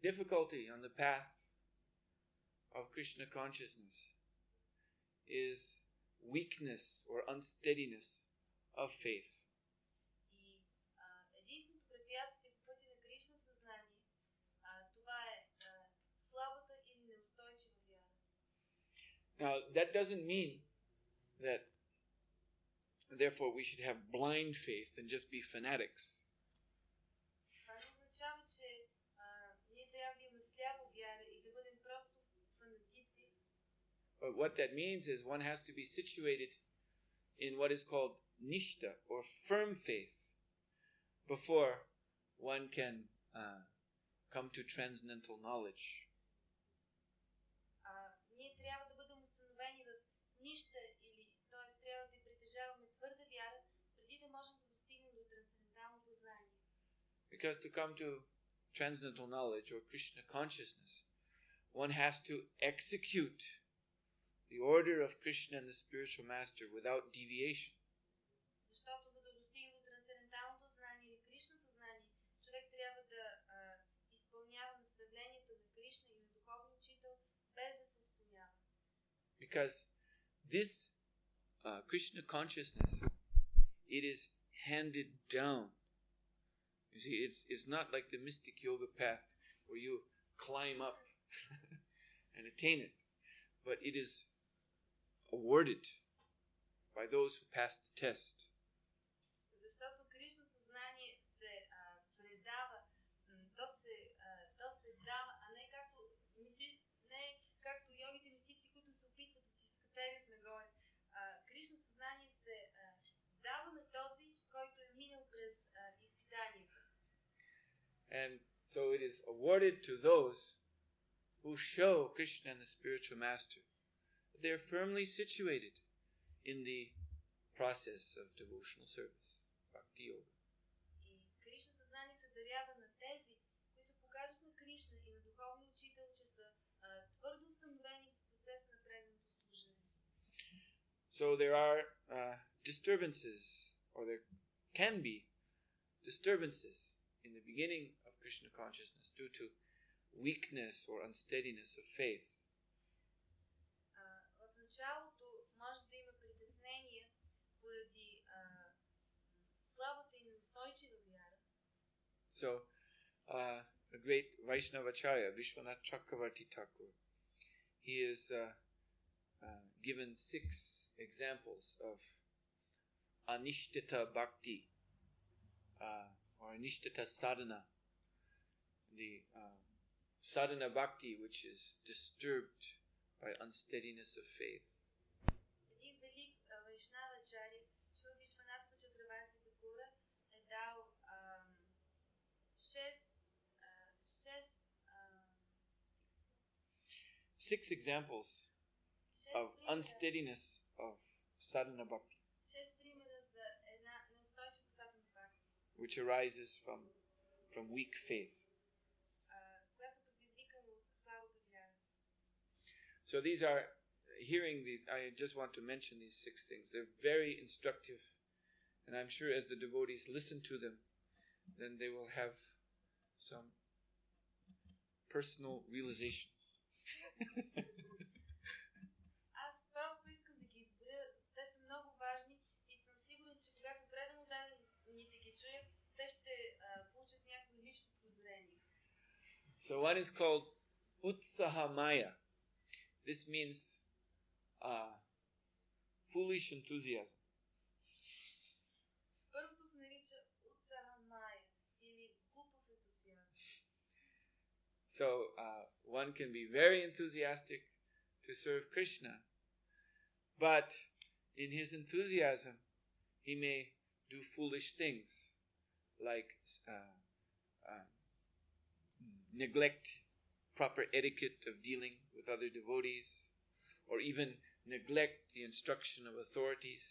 difficulty on the path of Krishna consciousness is weakness or unsteadiness of faith. И единственото препятствие по пътя на Кришна съзнание, това е слабата или неустойчива вяра. Now, that doesn't mean that therefore we should have blind faith and just be fanatics. Това не означава, че ние трябва да имаме сляпа вяра и да бъдем просто фанатици. But what that means is one has to be situated in what is called nishta or firm faith before one can come to transcendental knowledge. Ние трябва да бъдем установени в нища или т.е. трябва да притежаваме твърда вяра преди да можем да достигнем до трансценденталното знание. Because to come to transcendental knowledge or Krishna consciousness, one has to execute the order of Krishna and the spiritual master without deviation. Защото за да достигне до трансценденталното знание или Кришна съзнание, човек трябва да изпълнява наставленията на Кришна и на духовния учител без да се отклонява. Because this Krishna consciousness, it is handed down. You see, it's not like the mystic yoga path where you climb up and attain it, but it is awarded by those who pass the test. Защото Кришна съзнание се предава, то се дава, а не както йогите мистици, които се опитват да си скатерят нагоре. Кришна съзнание се дава на този, който е минал през изпитанията. And so it is awarded to those who show Krishna and the spiritual master. They are firmly situated in the process of devotional service, bhakti yoga. И Кришна съзнание се дарява на тези, които покажат на Кришна и на духовния учител, че са твърдо установени в процес на преданото служение. So there are disturbances, or there can be disturbances in the beginning of Krishna consciousness due to weakness or unsteadiness of faith. В началото може да има притеснения поради слабата и неустойчива вяра. So, a great Vaishnavacharya, Vishwanath Chakravarti Thakur, he is given 6 examples of anishtita bhakti, or anishtita sadhana, the sadhana bhakti which is disturbed by unsteadiness of faith. Един велик вайшнавачаря, Шрила Вишванатха Чакраварти Такура, е дал 6 examples of unsteadiness of sadhana bhakti, which arises from weak faith. So these are, hearing these, I just want to mention these 6 things. They're very instructive, and I'm sure as the devotees listen to them, then they will have some personal realizations. Аз просто искам да ги изберя. Те са много важни и съм сигурен, че когато предано дадените ги чуят, те ще получат някакво лично прозрение. So one is called Utsahamaya. This means foolish enthusiasm. Първото се нарича Utsahamaya или глупав ентусиазъм. So one can be very enthusiastic to serve Krishna, but in his enthusiasm he may do foolish things like neglect proper etiquette of dealing with other devotees, or even neglect the instruction of authorities,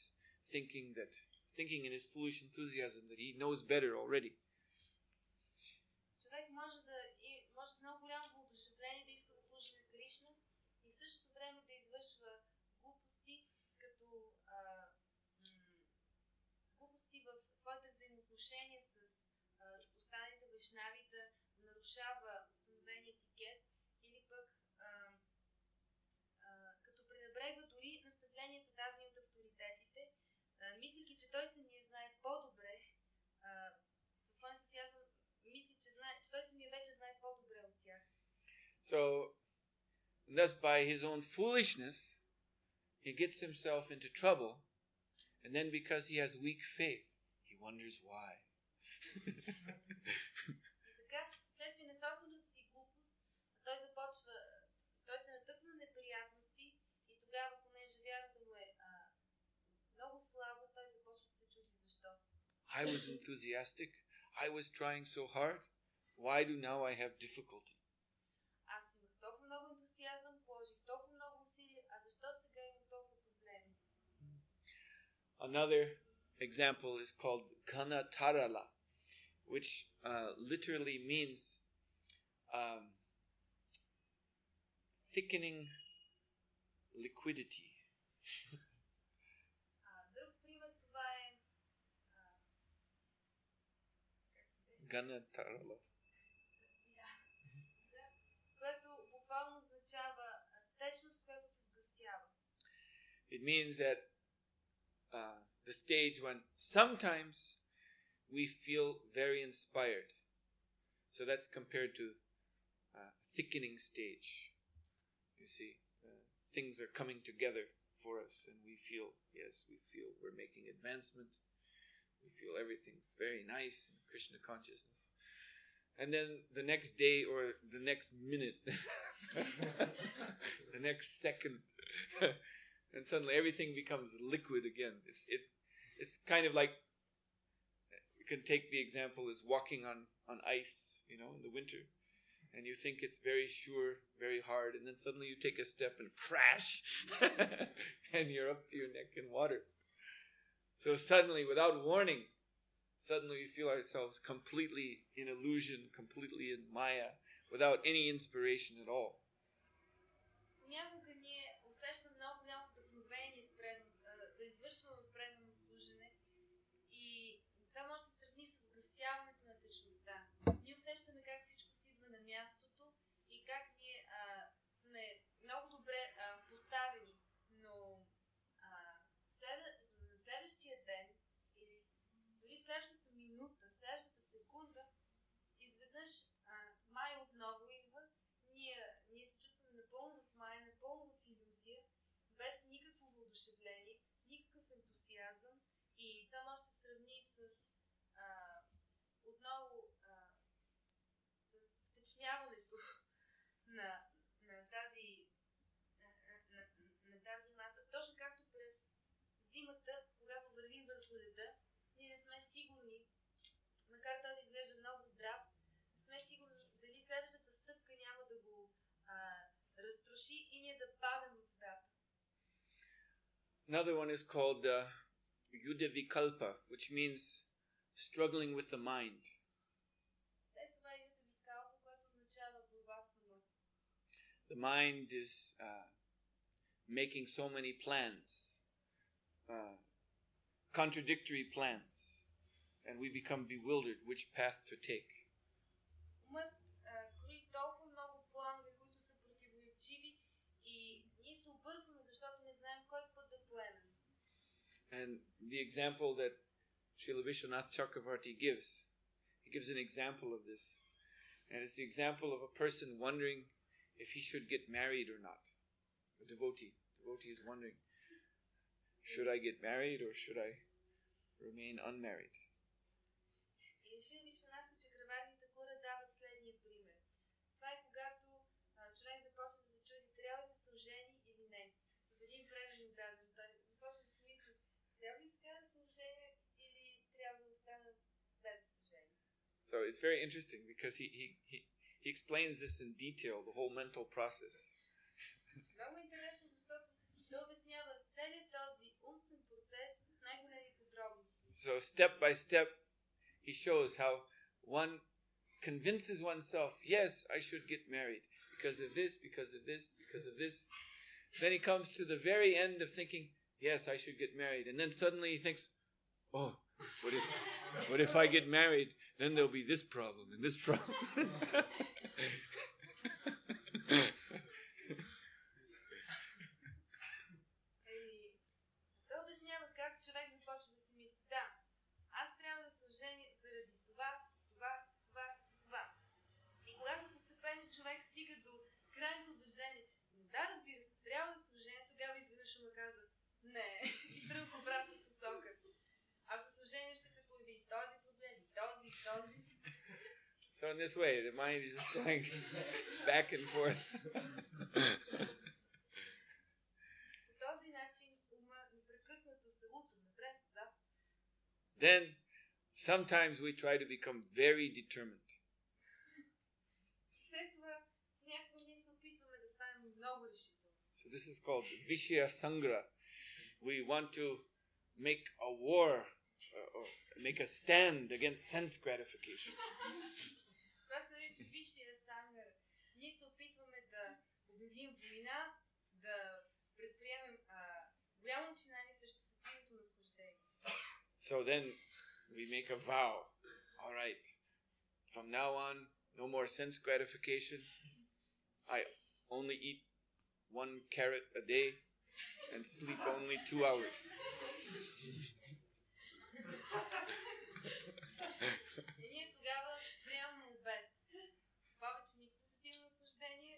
thinking in his foolish enthusiasm that he knows better already. Човек може с много голямо въодушевление да иска да служи на Кришна и в същото време да извършва глупости, като глупости в своите взаимоотношения с останалите вайшнави, да нарушава установени той самия знае по-добре, със своя ентусиазъм мисли, че той самия вече знае по-добре от тях. So, thus by his own foolishness, he gets himself into trouble, and then because he has weak faith, he wonders why. И така, вследствие на собствената си глупост, той се натъква на неприятности и тогава, понеже вярата му е много слаба, той започва да се чуди защо. I was enthusiastic. I was trying so hard. Why do now I have difficulty? Аз имах толкова много ентусиазъм, положих толкова много усилия, а защо сега имам толкова проблеми? Another example is called Ganatarala, which literally means thickening liquidity. Друг пример това е Ganatarala. което буквално означава течност, която се сгъстява. It means that the stage when sometimes we feel very inspired. So that's compared to thickening stage. You see, things are coming together for us and we feel we're making advancement. We feel everything's very nice in Krishna consciousness. And then the next day or the next minute, the next second, and suddenly everything becomes liquid again. It's kind of like, you can take the example as walking on ice, in the winter. And you think it's very sure, very hard, and then suddenly you take a step and crash, and you're up to your neck in water. So suddenly, without warning, we feel ourselves completely in illusion, completely in maya, without any inspiration at all. Някога ние усещаме много голямо вдъхновение да извършваме предано служене и това може да се сравни с сгъстяването на течността. Ние усещаме как всичко си идва на мястото и как ние сме много добре поставени, но на следващия ден или дори следващата минута, следващата секунда, изведнъж май отново идва, ние се чувстваме напълно в май, напълно в илюзия, без никакво въодушевление, никакъв ентусиазъм и това може да се сравни с отново с втечняването на тази маса. Точно както през зимата, когато вървим върху леда, ние не сме сигурни, макар той да изглежда много здрав, не сме сигурни дали следващата стъпка няма да го разтроши и ние да падем от водата. Another one is called Yuddha Vikalpa, which means struggling with the mind. The mind is making so many plans, contradictory plans, and we become bewildered which path to take. Умът крои толкова много планове, които са противоречиви и ние се объркваме, защото не знаем кой път да поемем. And the example that Srila Vishwanath Chakravarti gives an example of this. And it's the example of a person wondering if he should get married or not. A devotee. Devotee is wondering, should I get married or should I remain unmarried? И Шрила Вишванатха Чакраварти Такура дава следния пример. Това е когато човек започне да се чуди, трябва да се ожени или не. В един предан даден, той започва да си мисли, трябва ли сега да се оженя или трябва да остана без да се жени. So it's very interesting because he explains this in detail, the whole mental process. Много интересно, защото той обяснява целият този умствен процес в най-големи подробности. So step by step, he shows how one convinces oneself, yes, I should get married because of this, because of this, because of this. Then he comes to the very end of thinking, yes, I should get married. And then suddenly he thinks, oh, what if I get married? Then there'll be this problem and this problem. Той обяснява как човек започва да си мисли, in this way, the mind is just going back and forth. По този начин ума непрекъснато се лута напред-назад. Then sometimes we try to become very determined. След това някога ние се опитваме да станем много решителни. So this is called Vishya Sangra. We want to make a war, or make a stand against sense gratification. Това се нарича Висшия Сангара. Ние се опитваме да обявим война, да предприемем голямо начинание срещу сетивното наслаждение. So then we make a vow. All right, from now on, no more sense gratification. I only eat 1 carrot a day and sleep only 2 hours. И ние тогава приемаме обет. Повече никакво сетивно наслаждение.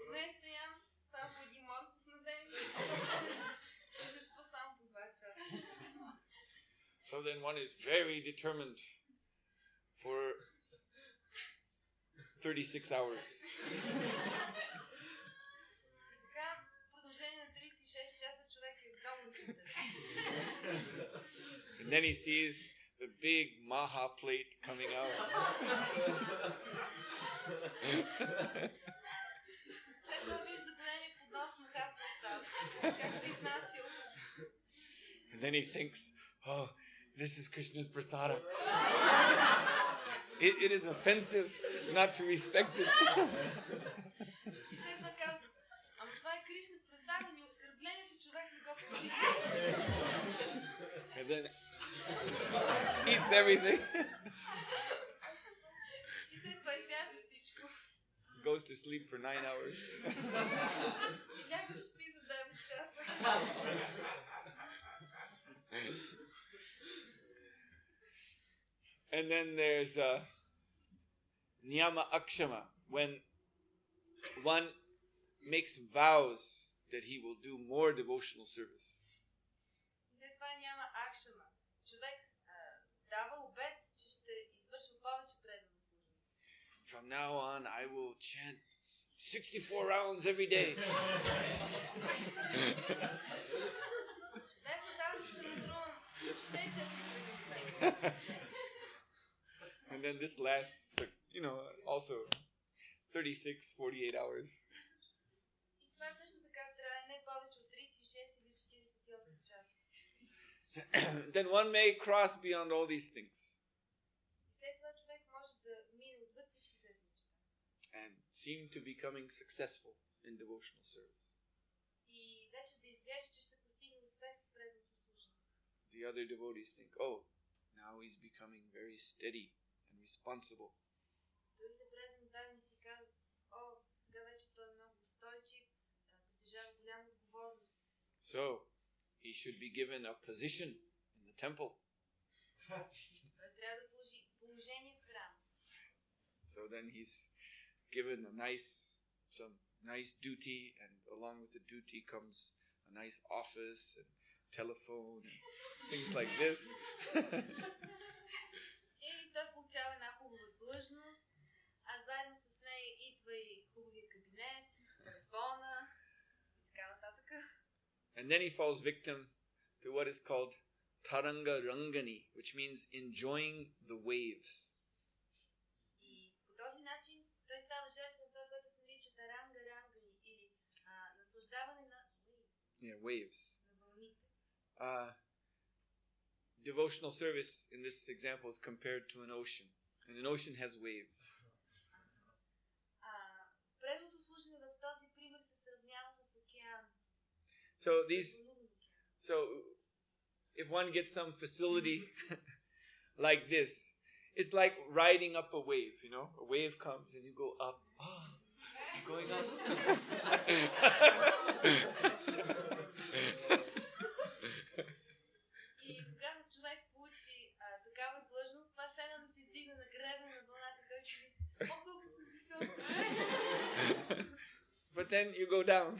Днес ще ям само 1 морков на ден. Ще спа само по 2 часа. So then one is very determined for 36 hours. Така, в продължение на 36 часа човек е много решителен. And then he sees the big Maha plate coming out. След това вижда големия поднос Маха Прастад. Как се изнасил. And then he thinks, oh, this is Krishna's prasada. It is offensive not to respect it. И след това казва, ама това е Кришна прасада, ни оскърблението човек не го почита. And then eats everything. И след това изяжда всичко. Goes to sleep for 9 hours. И някой да спи за 9 часа. And then there's Niyama Akshama, when one makes vows that he will do more devotional service. След това няма акшама. Човек дава обет, че ще извършва повече предано служение. From now on, I will chant 64 rounds every day. Днес нататък ще мъдрувам 64 преди. And then this lasts, also 36, 48 hours. И това също така трябва не повече от 36 или 48 часа. Then one may cross beyond all these things И след това човек може да мине отвъд всички тези неща. and seem to becoming successful in devotional service. И вече да изглежда, че ще постигне успех в предното служение. The other devotees think, oh, now he's becoming very steady and responsible. Другите предани дани си казват, сега вече той е много устойчив, притежава голяма отговорност. So, he should be given a position in the temple. Той трябва да положи положение в храма. So then he's given some nice duty, and along with the duty comes a nice office and telephone and things like this. И той получава една хубава длъжност, а заедно с нея идва и хубавия кабинет, телефона и така нататък. And then he falls victim to what is called taranga rangani, which means enjoying the waves. И по този начин той става жертва на това, което се нарича таранга рангани или наслаждаване на waves. Yeah, waves. На вълните. Devotional service in this example is compared to an ocean, and an ocean has waves. Предното служене в този пример се сравнява с океан. So if one gets some facility like this, it's like riding up a wave, A wave comes and you go up. Going up. И когато човек получи такава длъжност, това седа да се издигне на гребена на вълната, той си мисли, колко съм високо. But then you go down.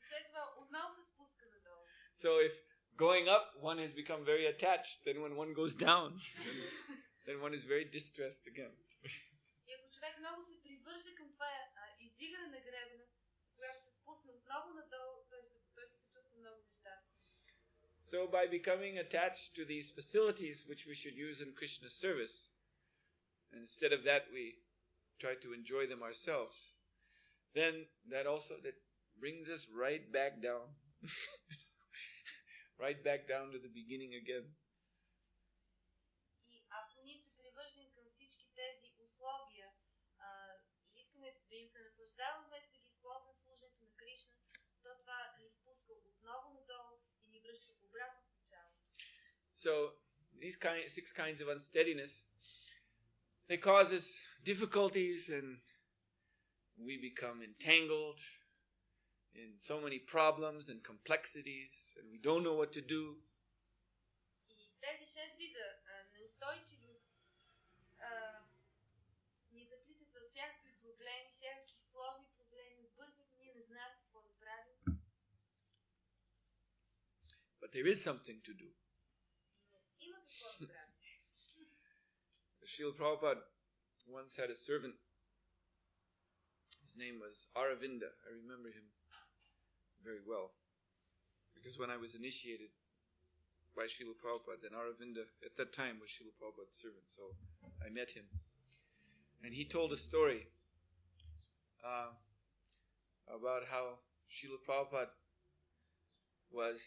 След това отново се спуска надолу. So if going up, one has become very attached. Then when one goes down, then one is very distressed again. И ако човек много се привърже към това издигане на гребена, когато се спусне отново надолу, той ще се чувства много нещастен. So by becoming attached to these facilities which we should use in Krishna's service, instead of that we try to enjoy them ourselves, then that brings us right back down. Right back down to the beginning again. И ако ние се привържем към всички тези условия и искаме да им се наслаждаваме, вместо да ги използваме в служенето на Кришна, то това ни спуска отново надолу и ни връща обратно в началото. So these six kinds of unsteadiness, they cause us difficulties, and we become entangled in so many problems and complexities, and we don't know what to do. И тези 6 вида неустойчивост ни заплитат във всякакви проблеми, всякакви сложни проблеми, объркват, ние не знаем какво да правим. But there is something to do. Има какво да правим. Srila Prabhupada once had a servant. His name was Aravinda. I remember him very well, because when I was initiated by Srila Prabhupada, then Aravinda at that time was Srila Prabhupada's servant, so I met him, and he told a story about how Srila Prabhupada was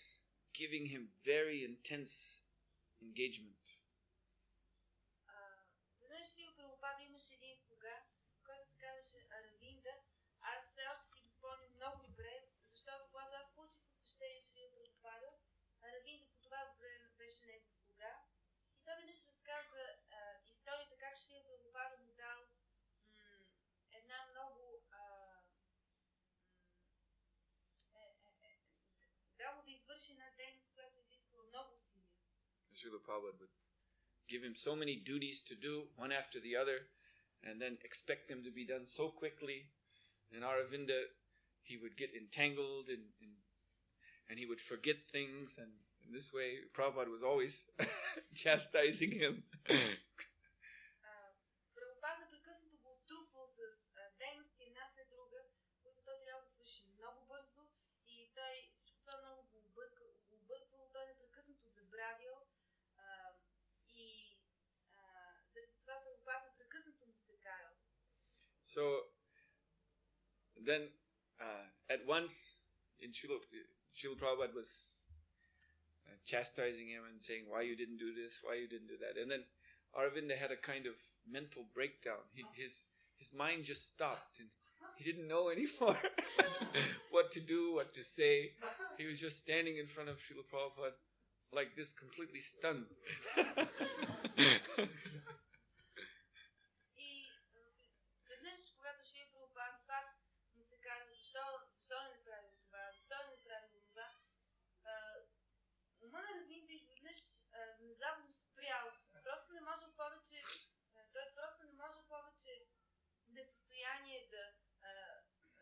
giving him very intense engagement. Веднъж Шрила Прабхупада имаше един слуга, който се казваше Аравинда. Аз все още си го спомням много добре, защото когато аз получих посвещение в Шрила Прабхупада, Аравинда по това време беше негов слуга. И той веднъж разказа историята как Шрила Прабхупада му дал една много дал му да извърши една дейност, която изисква много усилия. Srila Prabhupada would give him so many duties to do, one after the other, and then expect them to be done so quickly. And Aravinda, he would get entangled and he would forget things, and in this way Prabhupada was always chastising him. Прабхупада непрекъснато го отрупвал с дейности една след друга, които той трябва да свърши много бързо, и той всичко това много го обърквал, той непрекъснато забравял, и заради това Прабхупада непрекъснато му се карал. So then at once in Srila Prabhupada was chastising him and saying, why you didn't do this, why you didn't do that. And then Aravinda had a kind of mental breakdown. His mind just stopped, and he didn't know anymore what to do, what to say. He was just standing in front of Srila Prabhupada like this, completely stunned. И веднъж, когато Шрила Прабхупада пак му се казва, защо не направил това, защо не направил това, ума на Аравинда изведнъж внезапно спрял. Просто не можел повече, той просто не можел повече да е в състояние да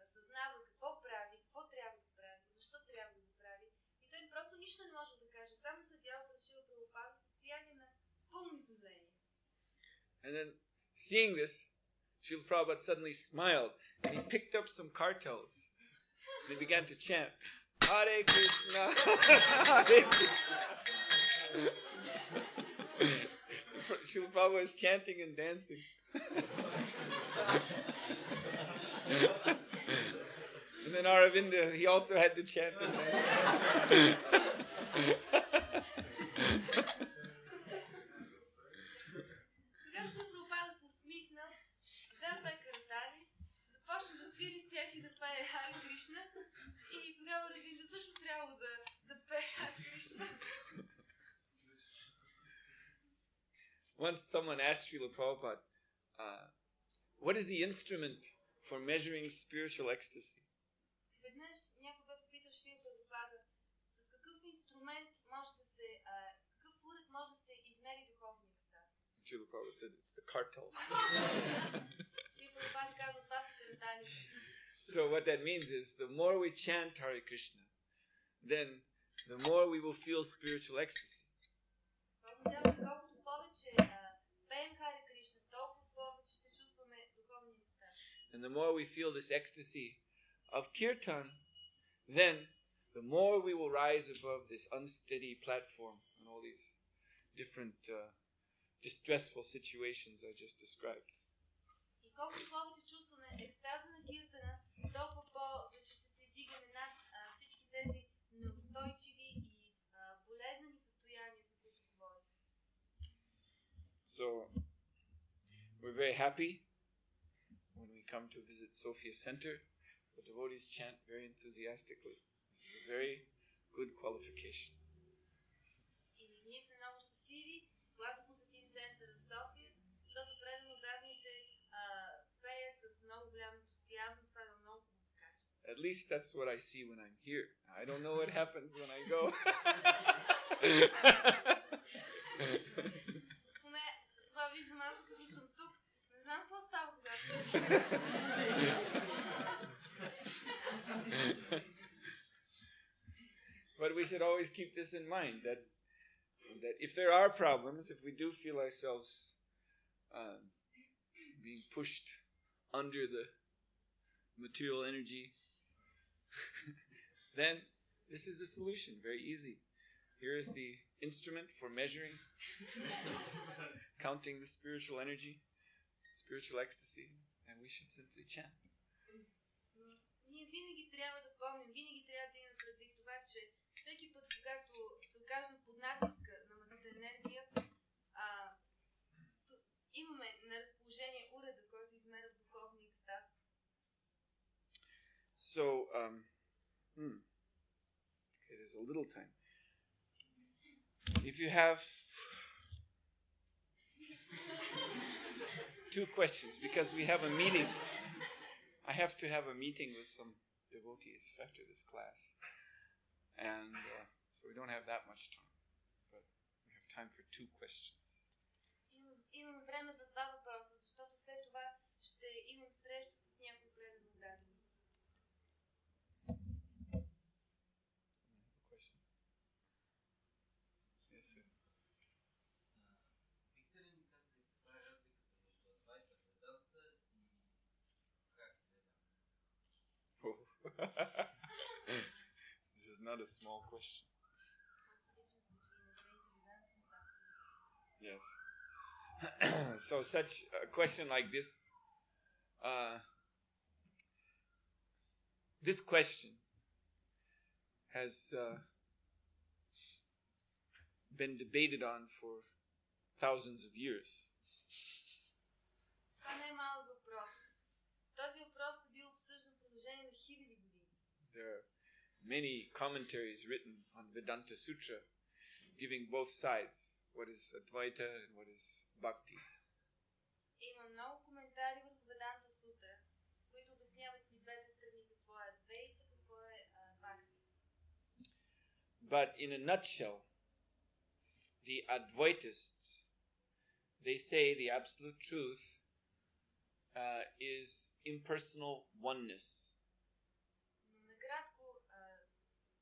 съзнава какво прави, какво трябва да прави, защо трябва да го прави. И той просто нищо не може да каже, само седял пред Шрила Прабхупада в състояние на пълно изумление. And then, seeing this, Srila Prabhupada suddenly smiled, and he picked up some kartals, and he began to chant, Hare Krishna, Hare Krishna. Srila Prabhupada was chanting and dancing. And then Aravinda, he also had to chant and dance. Тогава Шрила Прабхупада се усмихнал, взел той картали, започна да свири с тях и да пее Харе Кришна, и тогава Аравинда също трябвало да пее Харе Кришна. Once someone asked Srila Prabhupada, what is the instrument for measuring spiritual ecstasy? Веднъж някой бе попитал Шрила Прабхупада, с какъв инструмент може да се, с какъв уред може да се измери духовния екстаз. Srila Prabhupada said it's the kartal. Шрила Прабхупада казва, това са карталите. So what that means is, the more we chant Hare Krishna, then the more we will feel spiritual ecstasy. Това означава, че колкото повече пеем Харе Кришна, толкова повече ще чувстваме духовни неща. And the more we feel this ecstasy of kirtan, then the more we will rise above this unsteady platform and all these different distressful situations I just described. И колкото повече чувстваме екстаза на киртана, толкова повече ще се издигаме над всички тези неустойчиви и болезнени състояния, за които говорим. So, we're very happy when we come to visit Sophia Center. The devotees chant very enthusiastically. This is a very good qualification. И ние сме много щастливи, когато посетим центъра в София, защото предано дадените пеят с много голям ентусиазъм. Това е много хубаво качество. At least that's what I see when I'm here. I don't know what happens when I go. Поне това виждам аз, като съм тук. Не знам какво става, когато съм. But we should always keep this in mind, that if there are problems, if we do feel ourselves being pushed under the material energy, then this is the solution, very easy. Here is the instrument for measuring, counting the spiritual energy, spiritual ecstasy, and we should simply chant. Ние винаги трябва да помним, винаги трябва да имаме предвид това, че всеки път, когато се окажем под натиска на магната енергия, имаме на разположение уреда, който измерва духовния екстаз. So, okay, there's a little time. If you have 2 questions, because we have a meeting. I have to have a meeting with some devotees after this class. And so we don't have that much time. But we have time for 2 questions. Имам време за 2 въпроса, защото след това ще имам среща с някои преданни дадени. This is not a small question. Yes. So such a question like this, this question has been debated on for thousands of years. Това не е малък въпрос. Този въпрос е бил обсъждан в продължение на хиляди години. There are many commentaries written on Vedanta Sutra giving both sides, what is Advaita and what is Bhakti. Има много коментари върху Веданта Сутра, които обясняват и двете страни, какво е Адвейта, какво е Бхакти. But in a nutshell, the Advaitists, they say the absolute truth is impersonal oneness. Накратко,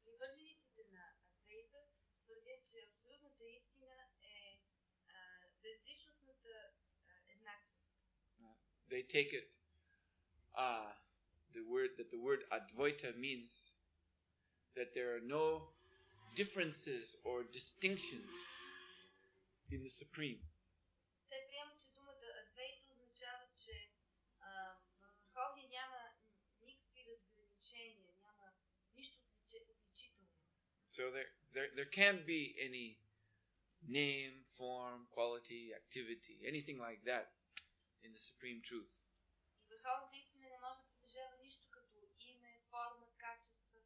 привържениците на Адвейта твърдят, че абсолютната истина е безличностната еднаквост. They take it the word Advaita means that there are no differences or distinctions in the Supreme. Те приемат, че думата Адвейта означава, че в Върховния няма никакви разграничения, няма нищо отличително. So there can't be any name, form, quality, activity, anything like that in the Supreme Truth. И върховната истина не може да притежава нищо като име, форма, качества.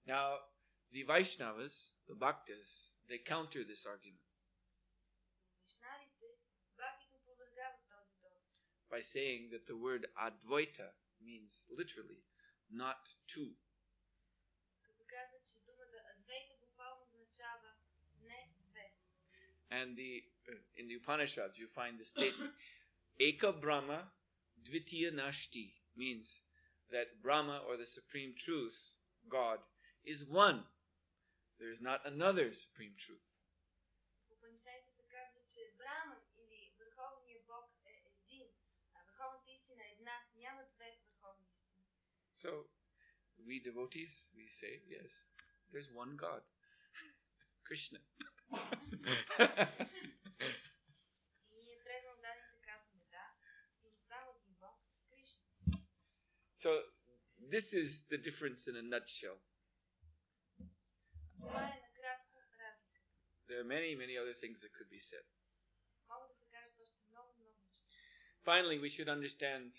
Now, the Vaishnavas, the Bhaktas, they counter this argument. Вайшнавите, бхактите опровергават този довод. By saying that the word Advaita means literally not two. Като казват, че думата Адвейта буквално означава не две. And in the Upanishads you find the statement Eka Brahma Dvitiya Nashti, means that Brahma, or the Supreme Truth, God, is one There is not another supreme truth. В Упанишадите се казва, че Браман или Върховният Бог е един, а Върховната истина е една, няма две върховни истини. So, we devotees, we say, yes, there's one God, Krishna. И ние преданно казваме, да, има само един Бог, Кришна. So, this is the difference in a nutshell. Това е накратко разлика. There are many, many other things that could be said. Могат да се кажат още много неща. Finally, we should understand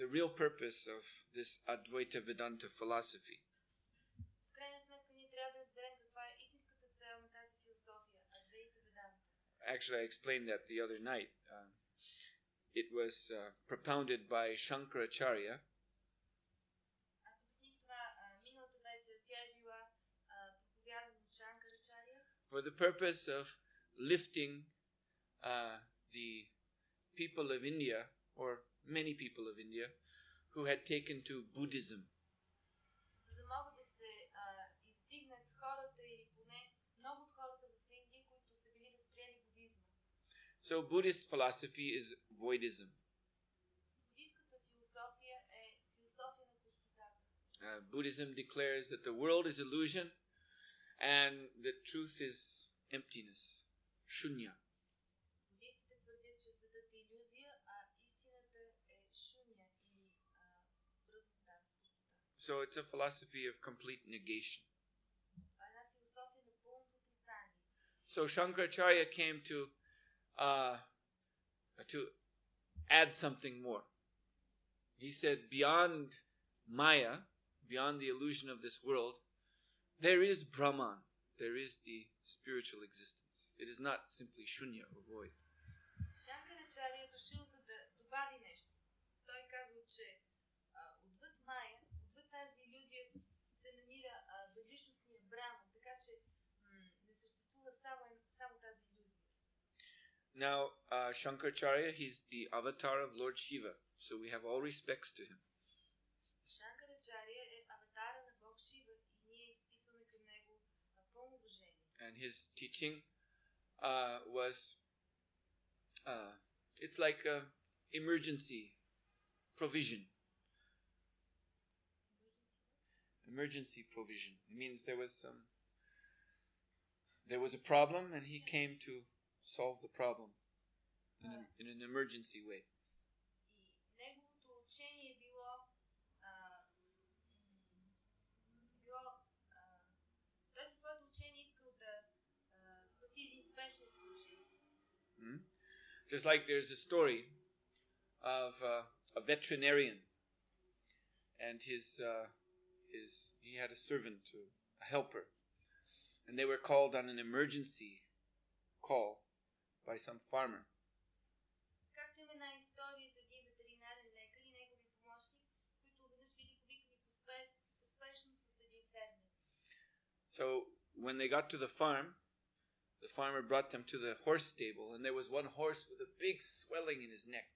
the real purpose of this Advaita Vedanta philosophy. В крайна сметка ние трябва да разберем каква е истинската цел на тази философия, Адвайта Веданта. Actually, I explained that the other night. It was propounded by Shankaracharya. Аз обясних това миналата вечер. Тя е била проповядана от Шанкарачаря. For the purpose of lifting the people of India, or many people of India, who had taken to Buddhism. За да могат да се издигнат хората или поне много от хората в Индия, които са били възприели будизма. So Buddhist philosophy is voidism. Буддийската философия е философия на пустотата. Buddhism declares that the world is illusion and that truth is emptiness, shunya. Буддистите твърдят, че светът е илюзия, а истината е шуня или празнота, пустота. So it's a philosophy of complete negation. Това е една философия на пълното отрицание. So Shankaracharya came to add something more. He said, beyond Maya, beyond the illusion of this world, there is Brahman. There is the spiritual existence. It is not simply shunya or void. Шанкарачаря е дошъл за да добави нещо. Той казва, че отвъд Майя, отвъд тази илюзия се намира безличностния Браман, така че не съществува само тази илюзия. Now, Shankaracharya, he's the avatar of Lord Shiva, so we have all respects to him. Шанкарачаря е аватара на Бог Шива и ние изпитваме към него пълно уважение. And his teaching was, it's like a emergency provision. Emergency provision. It means there was a problem and he came to solve the problem in an emergency way. И неговото учение било той със своето учение искал да спаси един спешен случай. Just like there's a story of a veterinarian and he had a servant, a helper, and they were called on an emergency call by some farmer. Както има една история за един ветеринарен лекар и негови помощник, които веднъж били повикани по спешност от един фермер. So when they got to the farmer brought them to the horse stable, and there was one horse with a big swelling in his neck.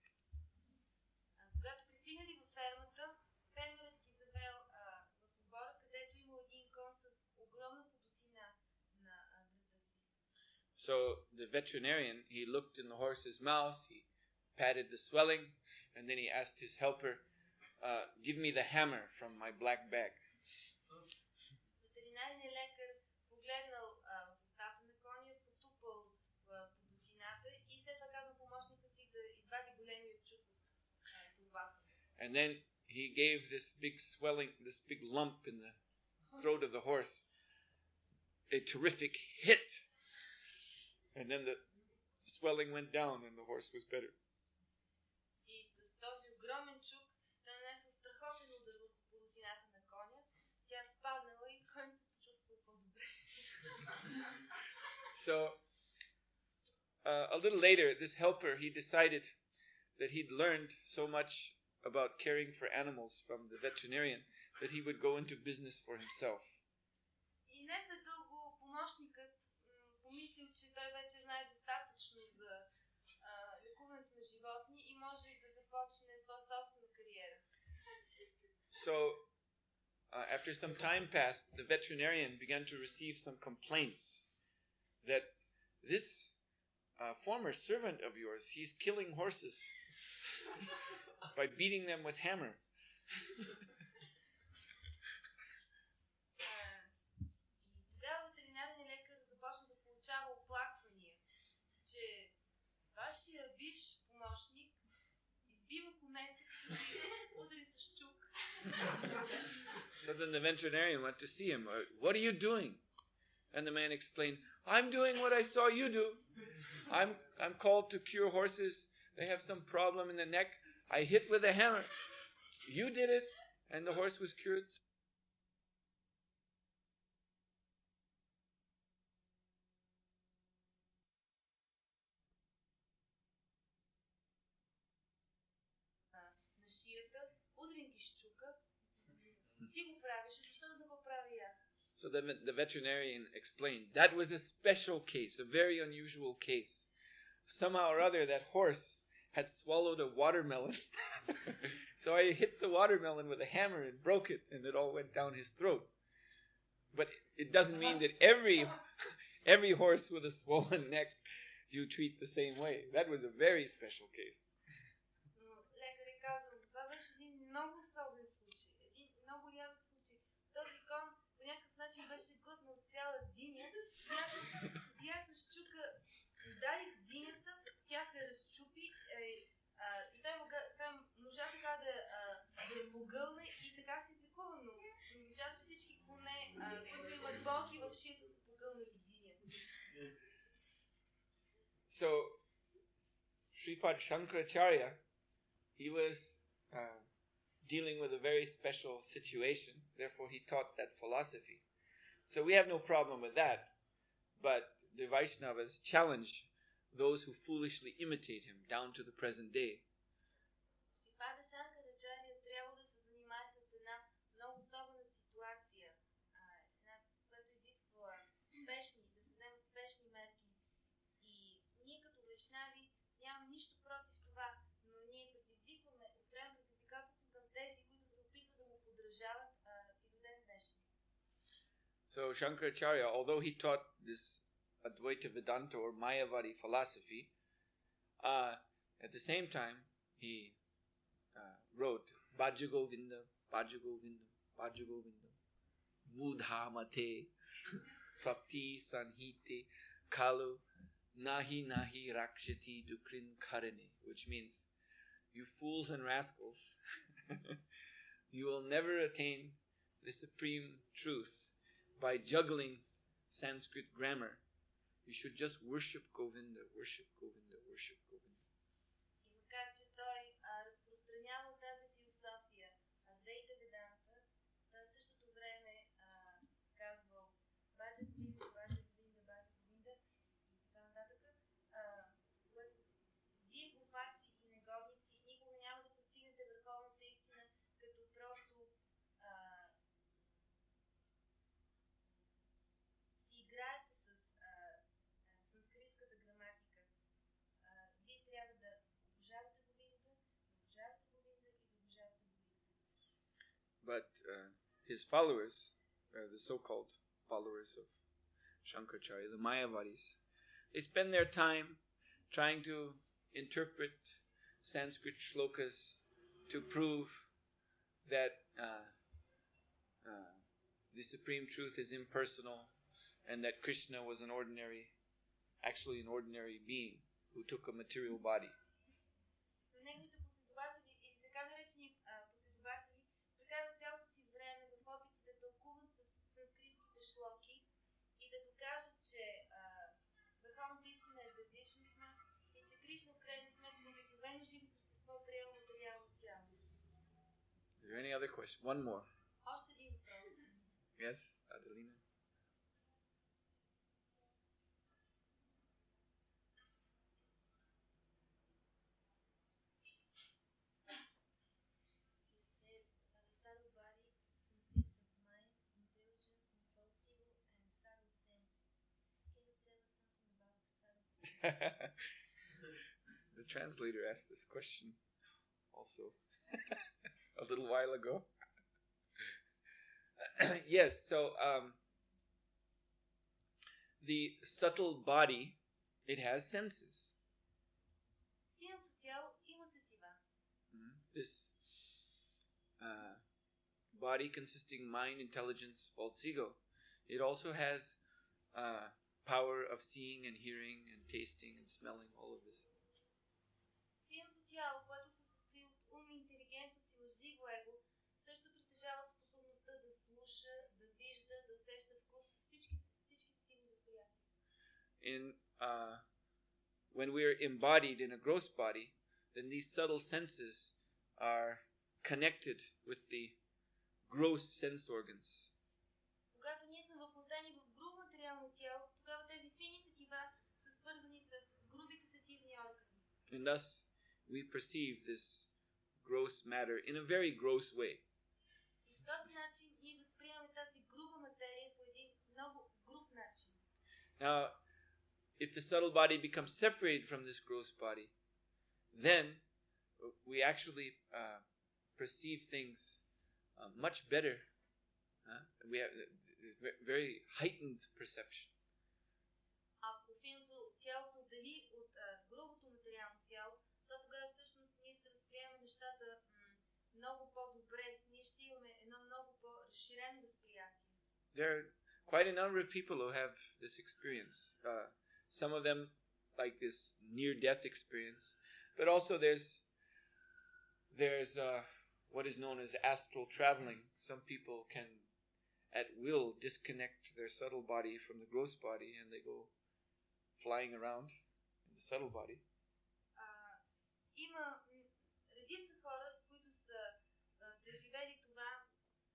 Когато пристигнали във фермата, фермерът ги завел в обора, където има един кон с огромна подутина на врата си. So the veterinarian, he looked in the horse's mouth, he patted the swelling, and then he asked his helper, give me the hammer from my black bag. Ветеринарният лекар погледнал в устата на коня, потупал подутината и след това казал помощника си да извади големия чук от турбата. And then he gave this big swelling, this big lump in the throat of the horse a terrific hit. And then the swelling went down and the horse was better. И с този огромен чук той нанесъл страхотен удар върху подутината на коня. Тя спаднала и конят се почувствал по-добре. So, a little later, this helper, he decided that he'd learned so much about caring for animals from the veterinarian that he would go into business for himself. И не след дълго помощникът помислил, че той вече знае достатъчно за лекуването на животни и може да започне своя собствена кариера. So, after some time passed, the veterinarian began to receive some complaints that this former servant of yours, he's killing horses by beating them with hammer. Че вашия бивш помощник избива конете, като ги удари с чук. So then the veterinarian went to see him. What are you doing? And the man explained, I'm doing what I saw you do. I'm called to cure horses. They have some problem in the neck. I hit with a hammer. You did it, and the horse was cured. So the veterinarian explained, that was a special case, a very unusual case. Somehow or other, that horse had swallowed a watermelon. So I hit the watermelon with a hammer and broke it, and it all went down his throat. But it doesn't mean that every horse with a swollen neck you treat the same way. That was a very special case. Много особен случай, един много рядък случай. Този кон по някакъв начин беше глътнал цяла диня и аз с чука ударих динята, тя се разчупи и той можа така да я погълне и така се излекува, но означава, че всички коне, които имат болки в шията, са погълнали динята. So, Sripad Shankaracharya, he was dealing with a very special situation. Therefore, he taught that philosophy. So we have no problem with that. But the Vaishnavas challenge those who foolishly imitate him down to the present day. Sripad Shankaracharya трябва да се занимае с една много особена ситуация, която изисква спешни, да се вземат спешни мерки. И ние като вайшнави нямам нищо против това, но ние предизвикваме отправим предизвикателство към тези, които се опитват да му подражават и до ден днешен. So Shankaracharya, although he taught this Advaita Vedanta or Mayavadi philosophy, at the same time he wrote Bhajagovinda, Bhajagovinda, Bhajagovinda, Mudhamate, Prapti Sanhite, Kalu, Nahi Nahi Rakshati Dukrin Karane, which means, you fools and rascals, you will never attain the supreme truth by juggling Sanskrit grammar. You should just worship Govinda, worship Govinda, worship Govinda. И макар че той разпространява тази философия, Адвейта Веданта, той в същото време казвал Баджа Говинда, Баджа Говинда, Баджа Говинда и така нататък, което вие глупаци и негодници никога няма да постигнете върховната истина, като просто си играете с санскритската граматика. Вие трябва да обожавате Говинда, да обожавате Говинда и да обожавате Говинда. But his followers, the so-called followers of Shankaracharya, the Mayavadis, they spend their time trying to interpret Sanskrit shlokas to prove that the supreme truth is impersonal and that Krishna was actually an ordinary being who took a material body. Неговите последователи или така наречени последователи прекарват цялото си време в опити да тълкуват с санскритските шлоки и да докажат, че върховната истина е безличностна и че Кришна в крайна сметка обикновено живо същество приема материално тяло. Is there any other question? One more. Още един въпрос. Yes, Adelina? The translator asked this question also a little while ago. Yes, so the subtle body, it has senses. Финното тяло има сетива. This body consisting mind, intelligence, false ego, it also has power of seeing and hearing and tasting and smelling, all of this. Финното тяло, което се състои от ум, интелигентност и лъжливо его, също притежава способността да слуша, да вижда, да усеща вкус, всички сетивни възприятия. When we are embodied in a gross body, then these subtle senses are connected with the gross sense organs. Когато ние сме въплътени в грубо материално тяло, тогава тези фини сетива са свързани с грубите сетивни органи. And thus we perceive this gross matter in a very gross way. И в този начин ние възприемаме тази груба материя по един много груб начин. Now, if the subtle body becomes separated from this gross body, then we actually perceive things much better. We have very heightened perception. Ако финото тяло се отдели от грубото материално тяло, то тогава всъщност ние ще възприемаме нещата много по-добре. Ние ще имаме едно много по-разширено възприятие. There are quite a number of people who have this experience. Some of them like this near-death experience, but also there's what is known as astral traveling. Some people can at will disconnect their subtle body from the gross body and they go flying around in the subtle body. Има редица хора, които са преживели това.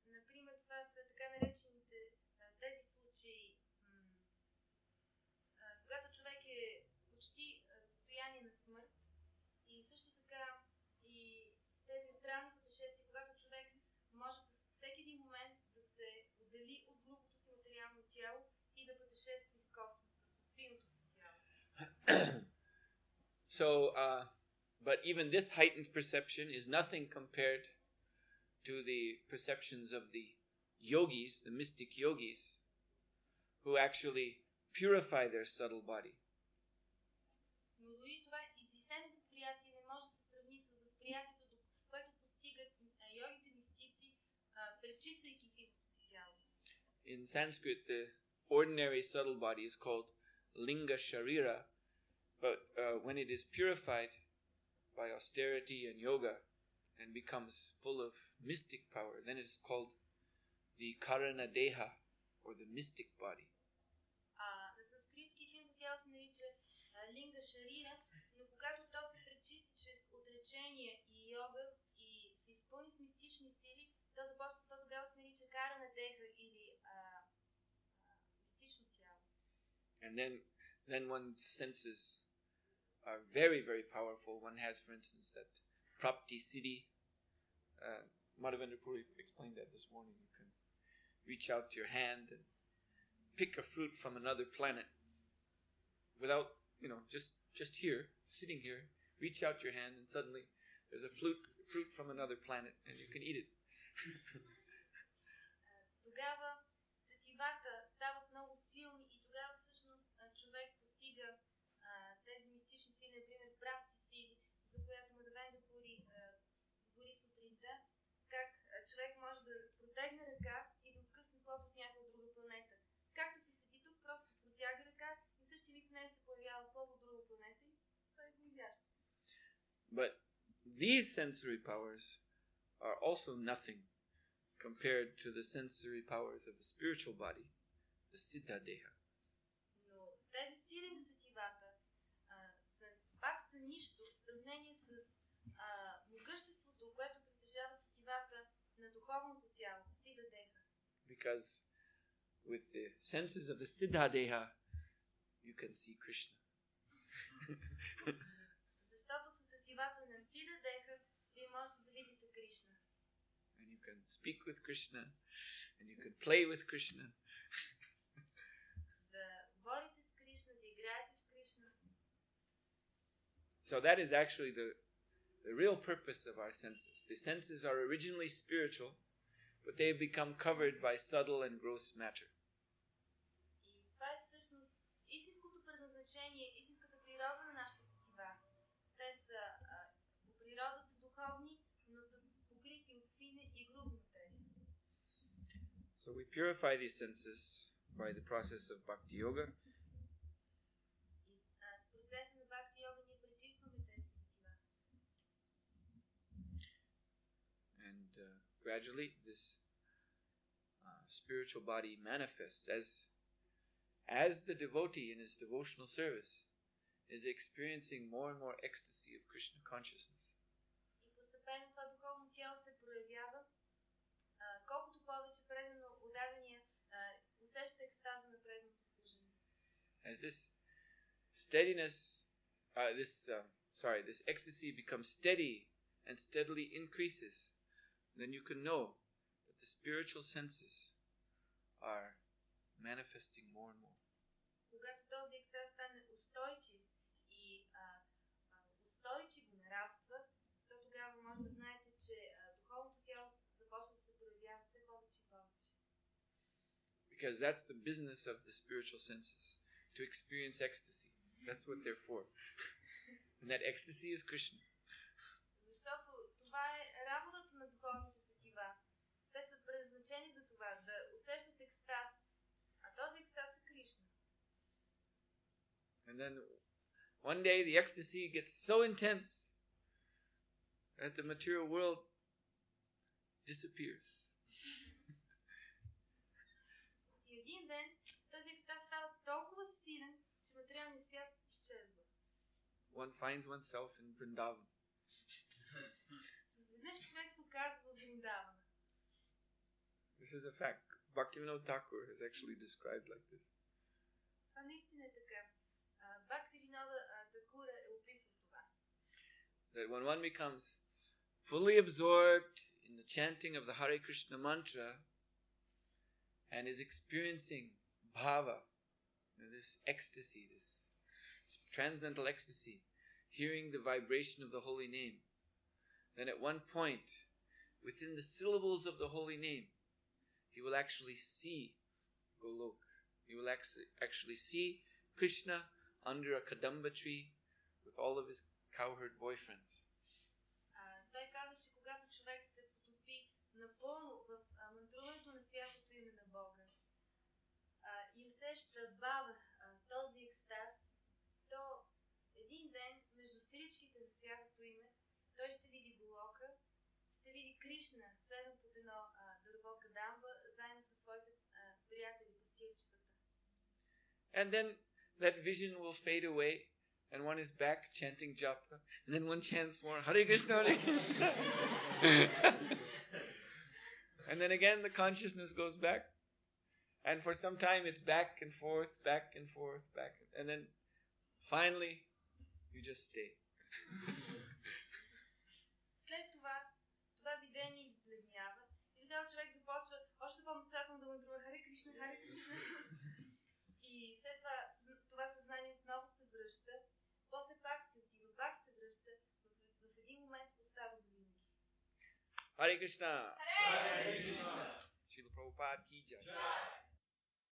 Например, това са така наречените тези случаи, когато човек е почти в състояние на смърт, и също така и тези астрални пътешествия, когато човек може всеки един момент да се отдели от грубото си материално тяло и да пътешестви с космоса, с финото си тяло. So, but even this heightened perception is nothing compared to the perceptions of the yogis, the mystic yogis, who actually purify their subtle body. Но дори това извисено възприятие не може да се сравни с възприятието, което постигат йогите мистици, пречиствайки финото си тяло. In Sanskrit, the ordinary subtle body is called linga sharira, but when it is purified by austerity and yoga and becomes full of mystic power, then it is called the karana deha, or the mystic body. На санскритски финото тяло се нарича линга шарира, но когато то се пречисти чрез отречение и йога и се изпълни с мистични сили, то тогава се нарича карана деха или мистично тяло. And then one's senses are very, very powerful. One has, for instance, that Prapti Siddhi. Madhavendra Puri explained that this morning. You can reach out your hand and pick a fruit from another planet without, just here, sitting here, reach out your hand and suddenly there's a fruit from another planet and you can eat it. Тогава сетивата стават много силни и тогава всъщност човек постига тези мистични сили, например прапти сили, за която Мадhavendra Puri говори сутринта, как човек може да протегне ръка и да откъсне плод от някаква друга планета. Както си седи тук, просто протяга ръка и същия миг в нея се появява плод от друга планета и той го изяжда. But these sensory powers are also nothing compared to the sensory powers of the spiritual body, the Siddha Deha. Но тези сили на сетивата пак са нищо в сравнение с могъществото, което притежават сетивата на духовното тяло, Siddha Deha. Because with the senses of the Siddha Deha, you can see Krishna. Защото с сетивата на Siddha Deha вие можете да видите Кришна. And you can speak with Krishna, and you can play with Krishna. Да говорите с Кришна, да играете с Кришна. So that is actually the real purpose of our senses. The senses are originally spiritual, but they become covered by subtle and gross matter. И това е всъщност истинското предназначение, истинската природа на нашите сетива. Те са по природа са духовни, но са покрити от фина и груба материя. So we purify these senses by the process of bhakti yoga. И с процеса на бхакти йога ние пречистваме тези сетива. And gradually this spiritual body manifests as the devotee in his devotional service is experiencing more and more ecstasy of Krishna consciousness. И постепенно това духовно тяло се проявява, колкото повече предано отдадения усеща екстаза на преданото служение. As this steadiness, this ecstasy becomes steady and steadily increases, then you can know that the spiritual senses are manifesting more and more. Когато този екстаз стане устойчив и устойчиво нараства, то тогава може да знаете, че духовното тяло започва да се проявява все повече и повече. Because that's the business of the spiritual senses, to experience ecstasy. That's what they're for. And that ecstasy is Krishna. Защото това е работата на духовните сетива. Те са предназначени за това, да усещат екстаз, а този екстаз е Кришна. And then one day the ecstasy gets so intense that the material world disappears. И един ден този екстаз става толкова силен, че материалният свят изчезва. One finds oneself in Vrindavan. Изведнъж човек се оказва в Вриндавана. This is a fact. Bhaktivinoda Thakur has actually described like this. Това наистина е така. Бхактивинода Такура е описал това. That when one becomes fully absorbed in the chanting of the Hare Krishna mantra and is experiencing bhava, this ecstasy, this transcendental ecstasy, hearing the vibration of the holy name, then at one point, within the syllables of the holy name, he will actually see Golok. He will actually see Krishna under a kadamba tree with all of his cowherd boyfriends. Той каза, че когато човек се потопи напълно в мантруването на святото име на Бога и усеща бава този екстаз, то един ден между стричките на святото име той ще види Голока, ще види Кришна, седнат под едно дърво кадамба, заедно със своите приятели пастирчетата. And then that vision will fade away, and one is back chanting japa, and then one chants more Hare Krishna, Hare Krishna. And then again the consciousness goes back, and for some time it's back and forth, and then finally you just stay. След това видение избледнява и тогава човек започва още по-настоятелно да мантрува Харе Кришна, Харе Кришна. И след това съзнание отново се връща, после пак се отива, пак се връща, в един момент остава за винаги. Харе Кришна! Харе Кришна! Шрила Прабхупад ки джай!